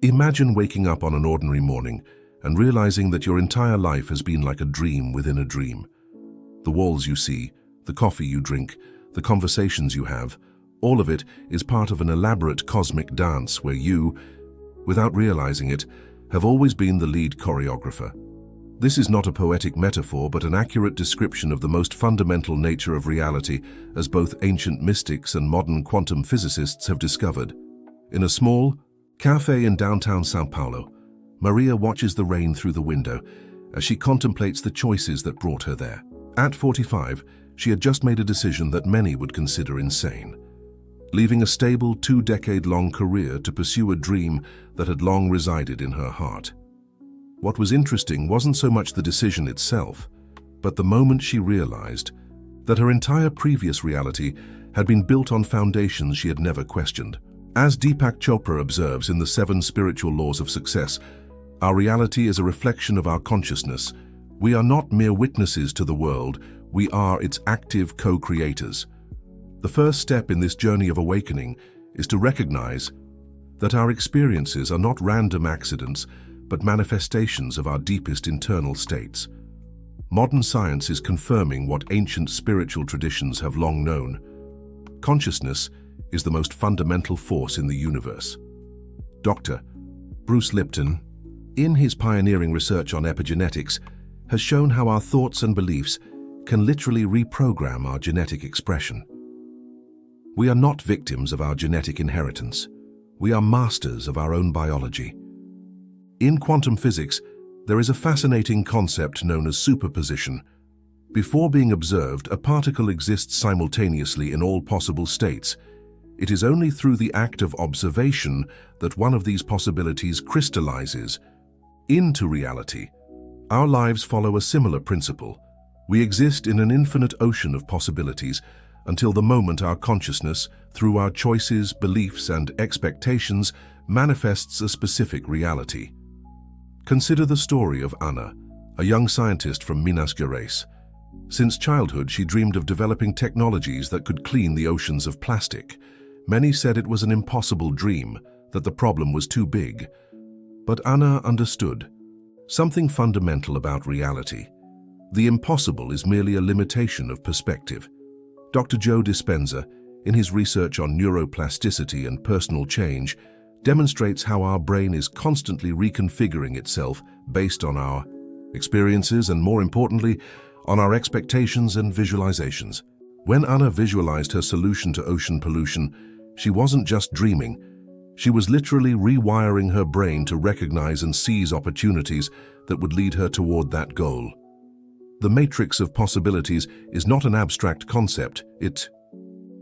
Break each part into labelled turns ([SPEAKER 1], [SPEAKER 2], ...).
[SPEAKER 1] Imagine waking up on an ordinary morning and realizing that your entire life has been like a dream within a dream. The walls you see, the coffee you drink, the conversations you have, all of it is part of an elaborate cosmic dance where you, without realizing it, have always been the lead choreographer. This is not a poetic metaphor, but an accurate description of the most fundamental nature of reality, as both ancient mystics and modern quantum physicists have discovered. In a small cafe in downtown São Paulo, Maria watches the rain through the window as she contemplates the choices that brought her there. At 45, she had just made a decision that many would consider insane, leaving a stable 2-decade-long career to pursue a dream that had long resided in her heart. What was interesting wasn't so much the decision itself, but the moment she realized that her entire previous reality had been built on foundations she had never questioned. As Deepak Chopra observes in the 7 Spiritual Laws of Success, our reality is a reflection of our consciousness. We are not mere witnesses to the world, we are its active co-creators. The first step in this journey of awakening is to recognize that our experiences are not random accidents, but manifestations of our deepest internal states. Modern science is confirming what ancient spiritual traditions have long known. Consciousness is the most fundamental force in the universe. Dr. Bruce Lipton, in his pioneering research on epigenetics, has shown how our thoughts and beliefs can literally reprogram our genetic expression. We are not victims of our genetic inheritance. We are masters of our own biology. In quantum physics, there is a fascinating concept known as superposition. Before being observed, a particle exists simultaneously in all possible states. It is only through the act of observation that one of these possibilities crystallizes into reality. Our lives follow a similar principle. We exist in an infinite ocean of possibilities until the moment our consciousness, through our choices, beliefs, and expectations, manifests a specific reality. Consider the story of Anna, a young scientist from Minas Gerais. Since childhood, she dreamed of developing technologies that could clean the oceans of plastic. Many said it was an impossible dream, that the problem was too big. But Anna understood something fundamental about reality. The impossible is merely a limitation of perspective. Dr. Joe Dispenza, in his research on neuroplasticity and personal change, demonstrates how our brain is constantly reconfiguring itself based on our experiences and, more importantly, on our expectations and visualizations. When Anna visualized her solution to ocean pollution, she wasn't just dreaming. She was literally rewiring her brain to recognize and seize opportunities that would lead her toward that goal. The matrix of possibilities is not an abstract concept. It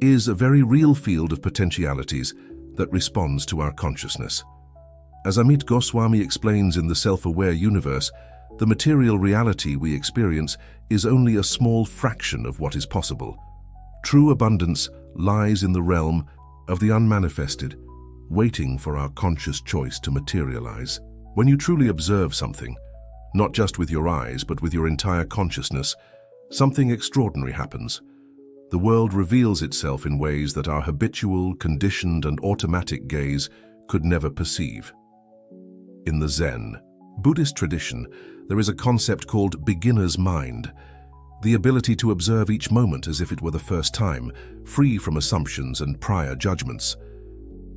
[SPEAKER 1] is a very real field of potentialities that responds to our consciousness. As Amit Goswami explains in The Self-Aware Universe, the material reality we experience is only a small fraction of what is possible. True abundance lies in the realm of the unmanifested, waiting for our conscious choice to materialize. When you truly observe something, not just with your eyes, but with your entire consciousness, something extraordinary happens. The world reveals itself in ways that our habitual, conditioned, and automatic gaze could never perceive. In the Zen Buddhist tradition, there is a concept called beginner's mind, the ability to observe each moment as if it were the first time, free from assumptions and prior judgments.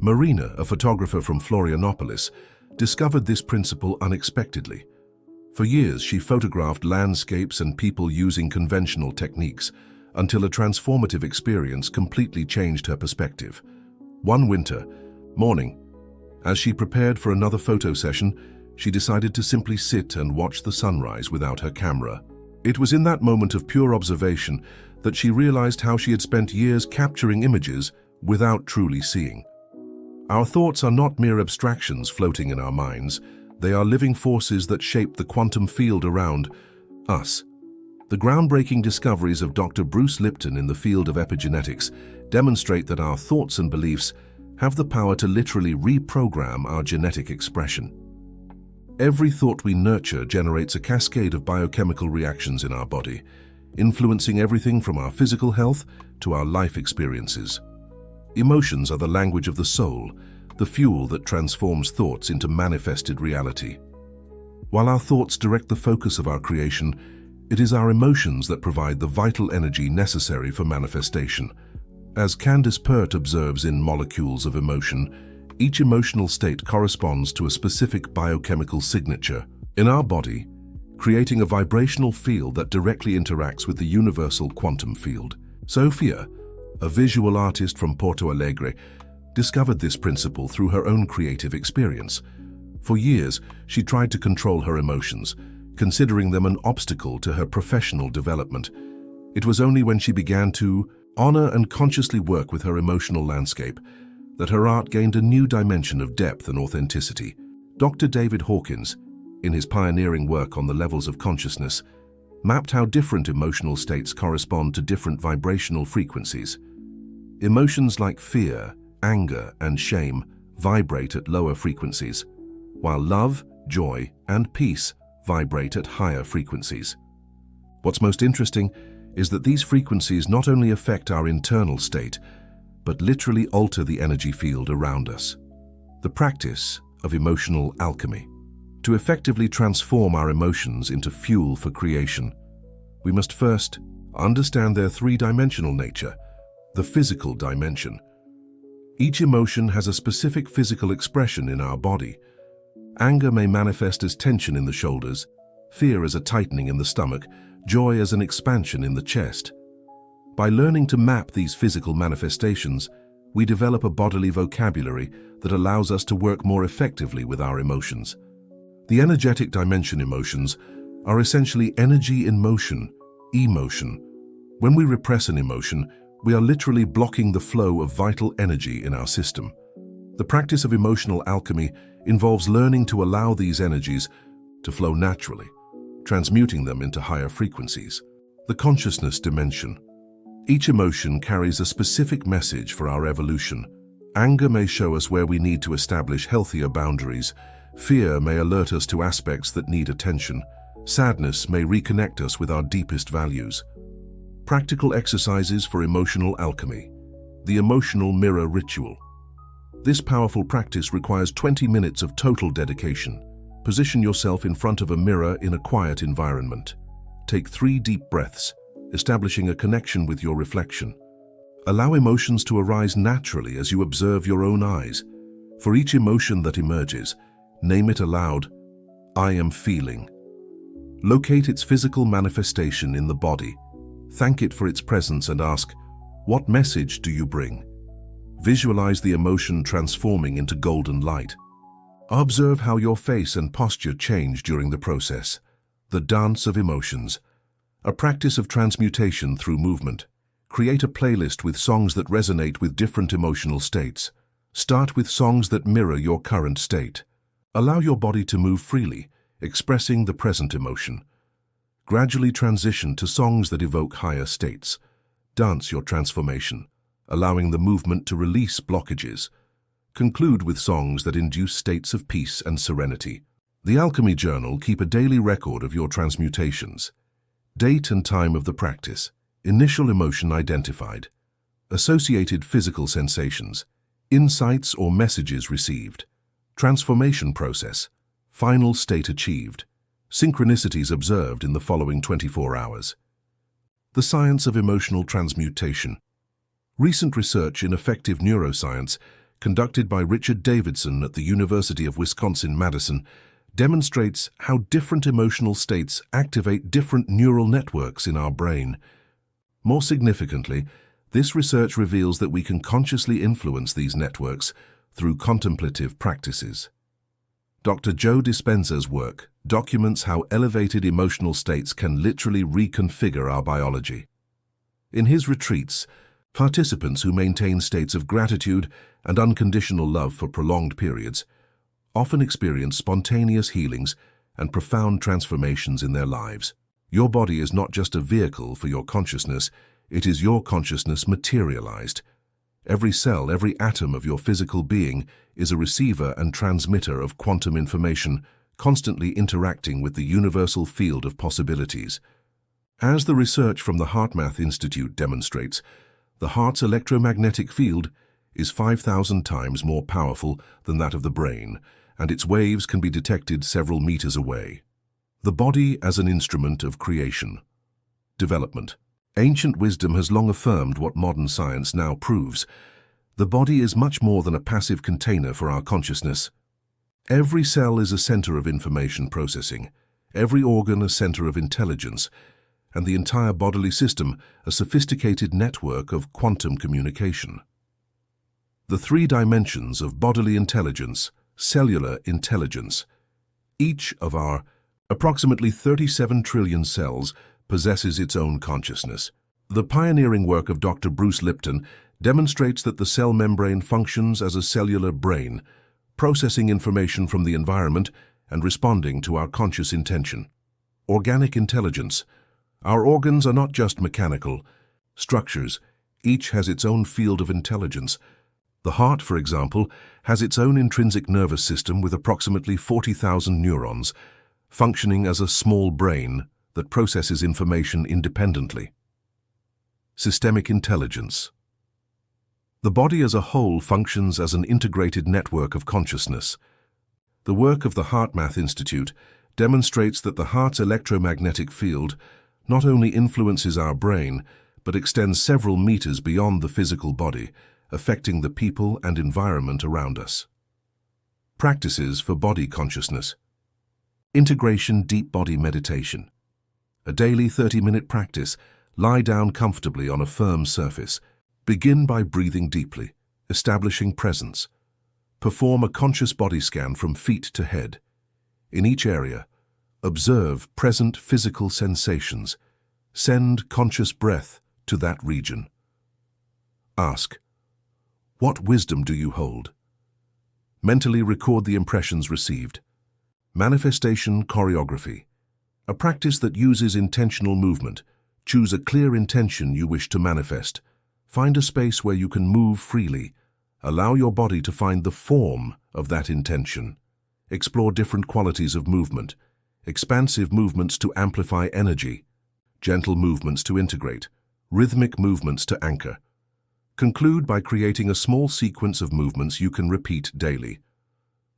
[SPEAKER 1] Marina, a photographer from Florianopolis, discovered this principle unexpectedly. For years, she photographed landscapes and people using conventional techniques, until a transformative experience completely changed her perspective. One winter morning, as she prepared for another photo session, she decided to simply sit and watch the sunrise without her camera. It was in that moment of pure observation that she realized how she had spent years capturing images without truly seeing. Our thoughts are not mere abstractions floating in our minds. They are living forces that shape the quantum field around us. The groundbreaking discoveries of Dr. Bruce Lipton in the field of epigenetics demonstrate that our thoughts and beliefs have the power to literally reprogram our genetic expression. Every thought we nurture generates a cascade of biochemical reactions in our body, influencing everything from our physical health to our life experiences. Emotions are the language of the soul, the fuel that transforms thoughts into manifested reality. While our thoughts direct the focus of our creation, it is our emotions that provide the vital energy necessary for manifestation. As Candace Pert observes in Molecules of Emotion, each emotional state corresponds to a specific biochemical signature in our body, creating a vibrational field that directly interacts with the universal quantum field. Sophia, a visual artist from Porto Alegre, discovered this principle through her own creative experience. For years, she tried to control her emotions, considering them an obstacle to her professional development. It was only when she began to honor and consciously work with her emotional landscape that her art gained a new dimension of depth and authenticity. Dr. David Hawkins, in his pioneering work on the levels of consciousness, mapped how different emotional states correspond to different vibrational frequencies. Emotions like fear, anger, and shame vibrate at lower frequencies, while love, joy, and peace vibrate at higher frequencies. What's most interesting is that these frequencies not only affect our internal state, but literally alter the energy field around us. The practice of emotional alchemy. To effectively transform our emotions into fuel for creation, we must first understand their three-dimensional nature, the physical dimension. Each emotion has a specific physical expression in our body. Anger may manifest as tension in the shoulders, fear as a tightening in the stomach, joy as an expansion in the chest. By learning to map these physical manifestations, we develop a bodily vocabulary that allows us to work more effectively with our emotions. The energetic dimension emotions are essentially energy in motion, emotion. When we repress an emotion, we are literally blocking the flow of vital energy in our system. The practice of emotional alchemy involves learning to allow these energies to flow naturally, transmuting them into higher frequencies. The consciousness dimension. Each emotion carries a specific message for our evolution. Anger may show us where we need to establish healthier boundaries. Fear may alert us to aspects that need attention. Sadness may reconnect us with our deepest values. Practical exercises for emotional alchemy. The emotional mirror ritual. This powerful practice requires 20 minutes of total dedication. Position yourself in front of a mirror in a quiet environment. Take 3 deep breaths, establishing a connection with your reflection. Allow emotions to arise naturally as you observe your own eyes. For each emotion that emerges, name it aloud, I am feeling. Locate its physical manifestation in the body. Thank it for its presence and ask, what message do you bring? Visualize the emotion transforming into golden light. Observe how your face and posture change during the process. The dance of emotions. A practice of transmutation through movement. Create a playlist with songs that resonate with different emotional states. Start with songs that mirror your current state. Allow your body to move freely, expressing the present emotion. Gradually transition to songs that evoke higher states. Dance your transformation, allowing the movement to release blockages. Conclude with songs that induce states of peace and serenity. The Alchemy Journal keep a daily record of your transmutations. Date and time of the practice. Initial emotion identified. Associated physical sensations. Insights or messages received. Transformation process. Final state achieved. Synchronicities observed in the following 24 hours. The science of emotional transmutation. Recent research in affective neuroscience, conducted by Richard Davidson at the University of Wisconsin-Madison, demonstrates how different emotional states activate different neural networks in our brain. More significantly, this research reveals that we can consciously influence these networks through contemplative practices. Dr. Joe Dispenza's work documents how elevated emotional states can literally reconfigure our biology. In his retreats, participants who maintain states of gratitude and unconditional love for prolonged periods often experience spontaneous healings and profound transformations in their lives. Your body is not just a vehicle for your consciousness, it is your consciousness materialized. Every cell, every atom of your physical being is a receiver and transmitter of quantum information, constantly interacting with the universal field of possibilities. As the research from the HeartMath Institute demonstrates, the heart's electromagnetic field is 5,000 times more powerful than that of the brain, and its waves can be detected several meters away. The body as an instrument of creation. Development. Ancient wisdom has long affirmed what modern science now proves. The body is much more than a passive container for our consciousness. Every cell is a center of information processing, every organ a center of intelligence, and the entire bodily system a sophisticated network of quantum communication. The three dimensions of bodily intelligence, cellular intelligence. Each of our approximately 37 trillion cells possesses its own consciousness. The pioneering work of Dr. Bruce Lipton demonstrates that the cell membrane functions as a cellular brain, processing information from the environment and responding to our conscious intention. Organic intelligence. Our organs are not just mechanical structures. Each has its own field of intelligence. The heart, for example, has its own intrinsic nervous system with approximately 40,000 neurons, functioning as a small brain that processes information independently. Systemic intelligence. The body as a whole functions as an integrated network of consciousness. The work of the HeartMath Institute demonstrates that the heart's electromagnetic field not only influences our brain, but extends several meters beyond the physical body, affecting the people and environment around us. Practices for body consciousness. Integration deep body meditation. A daily 30-minute practice. Lie down comfortably on a firm surface. Begin by breathing deeply, establishing presence. Perform a conscious body scan from feet to head. In each area, observe present physical sensations. Send conscious breath to that region. Ask, what wisdom do you hold? Mentally record the impressions received. Manifestation choreography. A practice that uses intentional movement. Choose a clear intention you wish to manifest. Find a space where you can move freely. Allow your body to find the form of that intention. Explore different qualities of movement. Expansive movements to amplify energy. Gentle movements to integrate. Rhythmic movements to anchor. Conclude by creating a small sequence of movements you can repeat daily.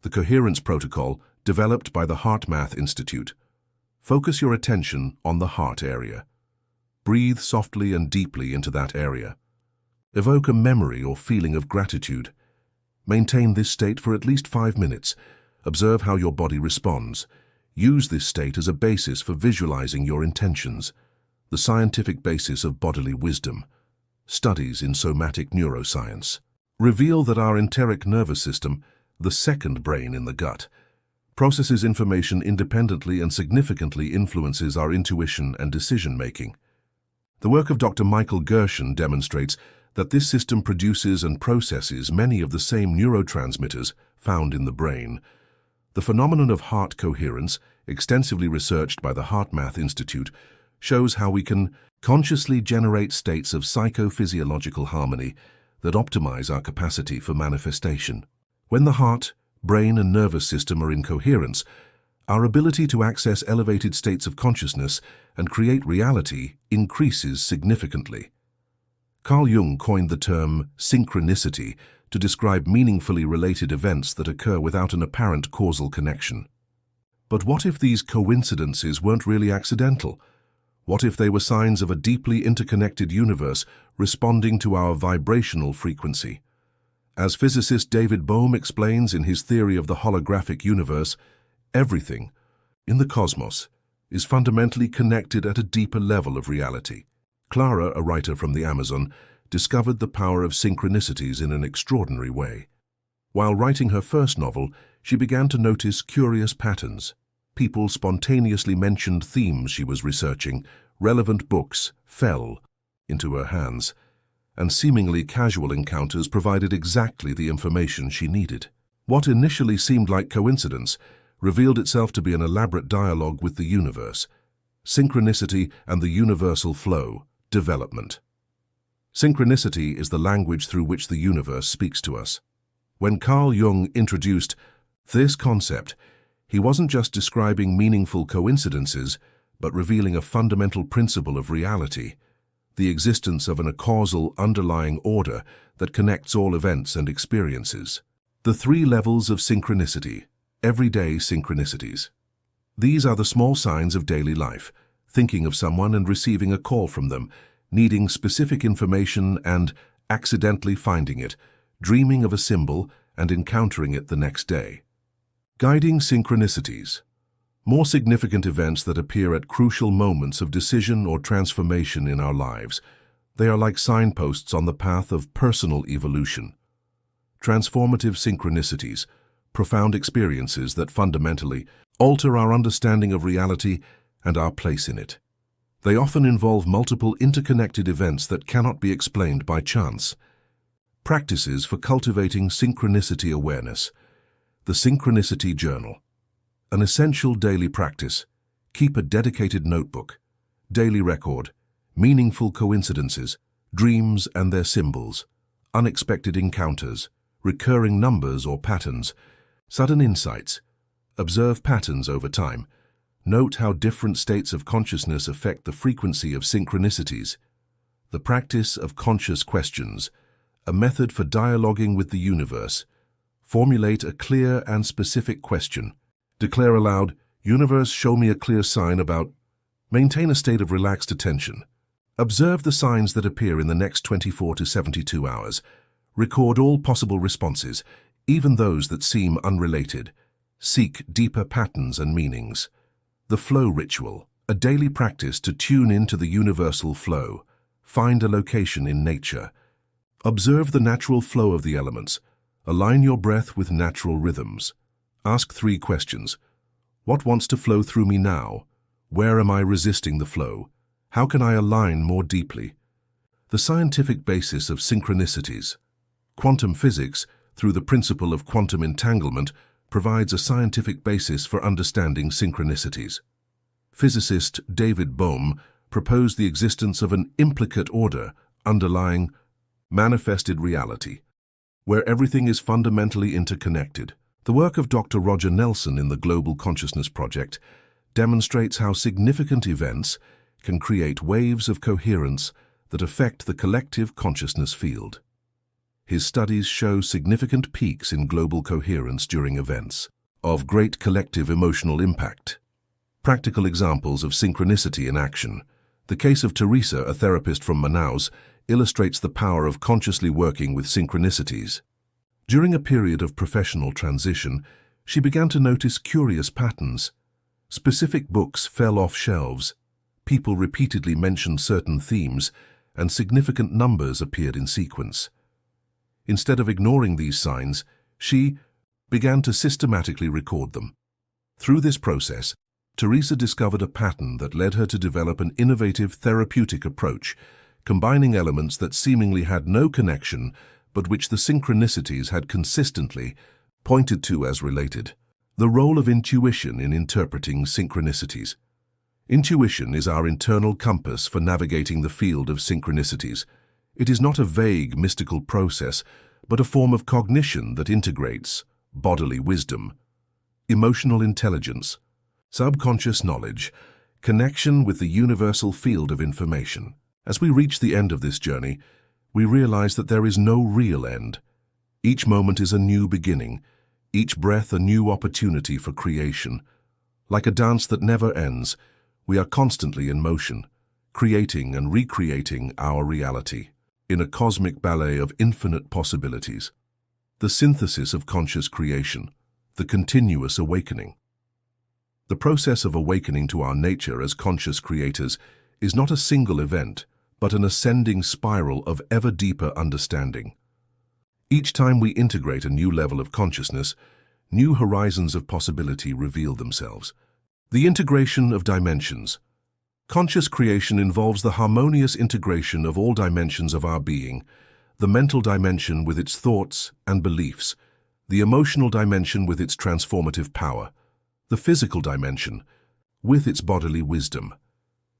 [SPEAKER 1] The Coherence Protocol, developed by the HeartMath Institute. Focus your attention on the heart area. Breathe softly and deeply into that area. Evoke a memory or feeling of gratitude. Maintain this state for at least 5 minutes. Observe how your body responds. Use this state as a basis for visualizing your intentions. The scientific basis of bodily wisdom. Studies in somatic neuroscience reveal that our enteric nervous system, the second brain in the gut, processes information independently and significantly influences our intuition and decision-making. The work of Dr. Michael Gershon demonstrates that this system produces and processes many of the same neurotransmitters found in the brain. The phenomenon of heart coherence, extensively researched by the HeartMath Institute, shows how we can consciously generate states of psychophysiological harmony that optimize our capacity for manifestation. When the heart, brain, and nervous system are in coherence, our ability to access elevated states of consciousness and create reality increases significantly. Carl Jung coined the term synchronicity to describe meaningfully related events that occur without an apparent causal connection. But what if these coincidences weren't really accidental? What if they were signs of a deeply interconnected universe responding to our vibrational frequency? As physicist David Bohm explains in his theory of the holographic universe, everything in the cosmos is fundamentally connected at a deeper level of reality. Clara, a writer from the Amazon, discovered the power of synchronicities in an extraordinary way. While writing her first novel, she began to notice curious patterns. People spontaneously mentioned themes she was researching, relevant books fell into her hands, and seemingly casual encounters provided exactly the information she needed. What initially seemed like coincidence revealed itself to be an elaborate dialogue with the universe. Synchronicity and the universal flow. Development. Synchronicity is the language through which the universe speaks to us. When Carl Jung introduced this concept, he wasn't just describing meaningful coincidences, but revealing a fundamental principle of reality. the existence of a causal underlying order that connects all events and experiences. The 3 levels of synchronicity, everyday synchronicities. These are the small signs of daily life, thinking of someone and receiving a call from them, needing specific information and accidentally finding it, dreaming of a symbol and encountering it the next day. Guiding synchronicities. More significant events that appear at crucial moments of decision or transformation in our lives. They are like signposts on the path of personal evolution. Transformative synchronicities, profound experiences that fundamentally alter our understanding of reality and our place in it. They often involve multiple interconnected events that cannot be explained by chance. Practices for cultivating synchronicity awareness. The Synchronicity Journal. An essential daily practice. Keep a dedicated notebook. Daily record. Meaningful coincidences. Dreams and their symbols. Unexpected encounters. Recurring numbers or patterns. Sudden insights. Observe patterns over time. Note how different states of consciousness affect the frequency of synchronicities. The practice of conscious questions. A method for dialoguing with the universe. Formulate a clear and specific question. Declare aloud, "Universe, show me a clear sign about..." Maintain a state of relaxed attention. Observe the signs that appear in the next 24 to 72 hours. Record all possible responses, even those that seem unrelated. Seek deeper patterns and meanings. The Flow Ritual, a daily practice to tune into the universal flow. Find a location in nature. Observe the natural flow of the elements. Align your breath with natural rhythms. Ask 3 questions. What wants to flow through me now? Where am I resisting the flow? How can I align more deeply? The scientific basis of synchronicities. Quantum physics, through the principle of quantum entanglement, provides a scientific basis for understanding synchronicities. Physicist David Bohm proposed the existence of an implicate order underlying manifested reality, where everything is fundamentally interconnected. The work of Dr. Roger Nelson in the Global Consciousness Project demonstrates how significant events can create waves of coherence that affect the collective consciousness field. His studies show significant peaks in global coherence during events of great collective emotional impact. Practical examples of synchronicity in action. The case of Teresa, a therapist from Manaus, illustrates the power of consciously working with synchronicities. During a period of professional transition, she began to notice curious patterns. Specific books fell off shelves, people repeatedly mentioned certain themes, and significant numbers appeared in sequence. Instead of ignoring these signs, she began to systematically record them. Through this process, Teresa discovered a pattern that led her to develop an innovative therapeutic approach, combining elements that seemingly had no connection, but which the synchronicities had consistently pointed to as related. The role of intuition in interpreting synchronicities. Intuition is our internal compass for navigating the field of synchronicities. It is not a vague, mystical process, but a form of cognition that integrates bodily wisdom, emotional intelligence, subconscious knowledge, connection with the universal field of information. As we reach the end of this journey, we realize that there is no real end. Each moment is a new beginning, each breath a new opportunity for creation. Like a dance that never ends, we are constantly in motion, creating and recreating our reality in a cosmic ballet of infinite possibilities. The synthesis of conscious creation, the continuous awakening. The process of awakening to our nature as conscious creators is not a single event, but an ascending spiral of ever deeper understanding. Each time we integrate a new level of consciousness, new horizons of possibility reveal themselves. The integration of dimensions. Conscious creation involves the harmonious integration of all dimensions of our being, the mental dimension with its thoughts and beliefs, the emotional dimension with its transformative power, the physical dimension with its bodily wisdom,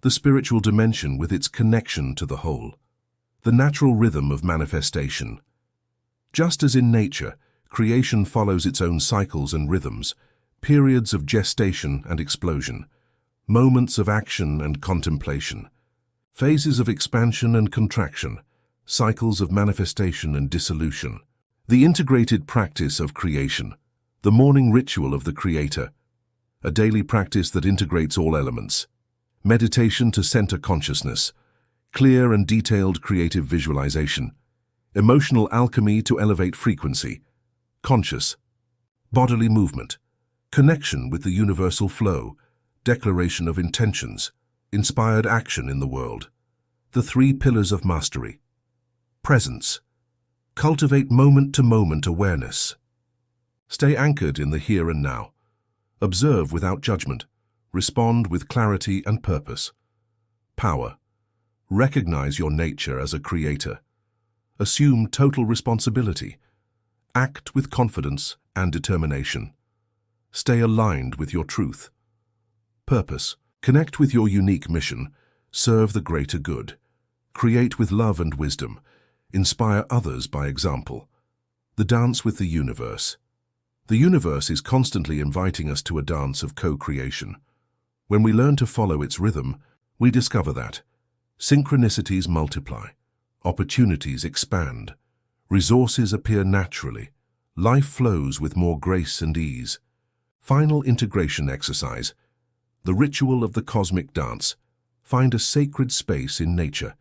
[SPEAKER 1] the spiritual dimension with its connection to the whole, the natural rhythm of manifestation. Just as in nature, creation follows its own cycles and rhythms, periods of gestation and explosion, moments of action and contemplation. Phases of expansion and contraction, cycles of manifestation and dissolution. The integrated practice of creation, the morning ritual of the Creator, a daily practice that integrates all elements. Meditation to center consciousness, clear and detailed creative visualization, emotional alchemy to elevate frequency, conscious, bodily movement, connection with the universal flow, declaration of intentions, inspired action in the world. The 3 pillars of mastery. Presence. Cultivate moment-to-moment awareness. Stay anchored in the here and now. Observe without judgment. Respond with clarity and purpose. Power. Recognize your nature as a creator. Assume total responsibility. Act with confidence and determination. Stay aligned with your truth. Purpose. Connect with your unique mission. Serve the greater good. Create with love and wisdom. Inspire others by example. The dance with the universe. The universe is constantly inviting us to a dance of co-creation. When we learn to follow its rhythm, we discover that synchronicities multiply, opportunities expand, resources appear naturally, life flows with more grace and ease. Final integration exercise. The ritual of the cosmic dance. Find a sacred space in nature.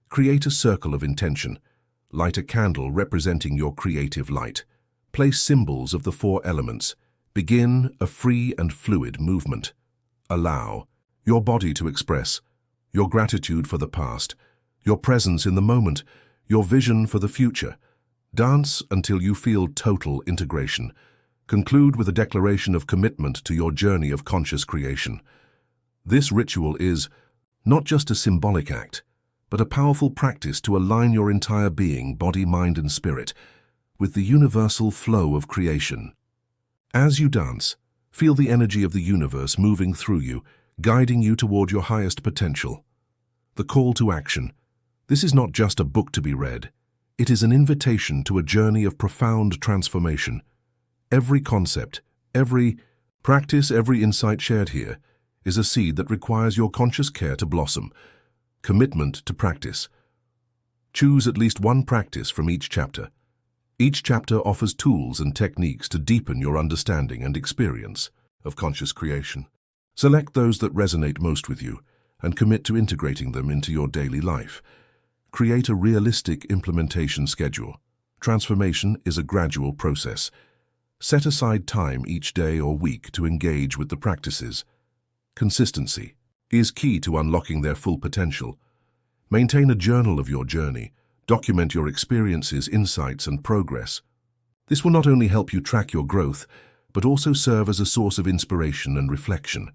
[SPEAKER 1] Create a circle of intention. Light a candle representing your creative light. Place symbols of the 4 elements. Begin a free and fluid movement. Allow your body to express your gratitude for the past, your presence in the moment, your vision for the future. Dance until you feel total integration. Conclude with a declaration of commitment to your journey of conscious creation. This ritual is not just a symbolic act, but a powerful practice to align your entire being, body, mind, and spirit, with the universal flow of creation. As you dance, feel the energy of the universe moving through you, guiding you toward your highest potential. The call to action. This is not just a book to be read. It is an invitation to a journey of profound transformation. Every concept, every practice, every insight shared here is a seed that requires your conscious care to blossom. Commitment to practice. Choose at least one practice from each chapter. Each chapter offers tools and techniques to deepen your understanding and experience of conscious creation. Select those that resonate most with you and commit to integrating them into your daily life. Create a realistic implementation schedule. Transformation is a gradual process. Set aside time each day or week to engage with the practices. Consistency is key to unlocking their full potential. Maintain a journal of your journey. Document your experiences, insights, and progress. This will not only help you track your growth, but also serve as a source of inspiration and reflection.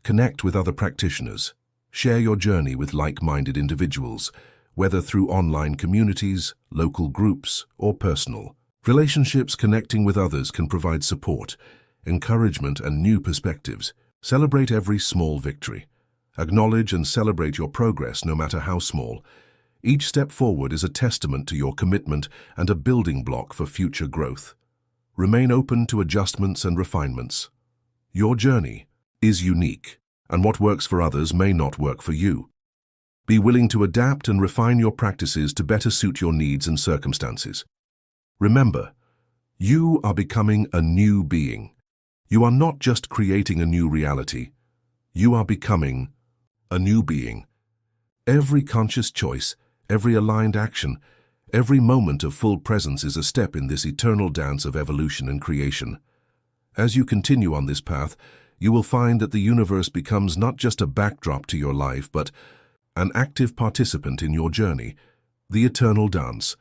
[SPEAKER 1] Connect with other practitioners. Share your journey with like-minded individuals, whether through online communities, local groups, or personal. Relationships connecting with others can provide support, encouragement, and new perspectives. Celebrate every small victory. Acknowledge and celebrate your progress, no matter how small. Each step forward is a testament to your commitment and a building block for future growth. Remain open to adjustments and refinements. Your journey is unique, and what works for others may not work for you. Be willing to adapt and refine your practices to better suit your needs and circumstances. Remember, you are becoming a new being. You are not just creating a new reality. You are becoming a new being. Every conscious choice, every aligned action, every moment of full presence is a step in this eternal dance of evolution and creation. As you continue on this path, you will find that the universe becomes not just a backdrop to your life, but an active participant in your journey. The eternal dance.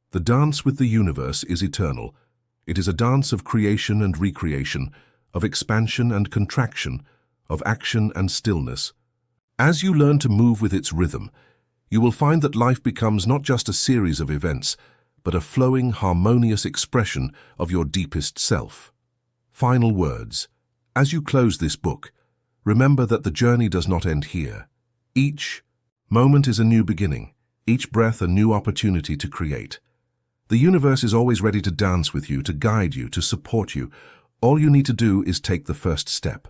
[SPEAKER 1] The dance with the universe is eternal. It is a dance of creation and recreation, of expansion and contraction, of action and stillness. As you learn to move with its rhythm, you will find that life becomes not just a series of events, but a flowing, harmonious expression of your deepest self. Final words. As you close this book, remember that the journey does not end here. Each moment is a new beginning, each breath a new opportunity to create. The universe is always ready to dance with you, to guide you, to support you. All you need to do is take the first step.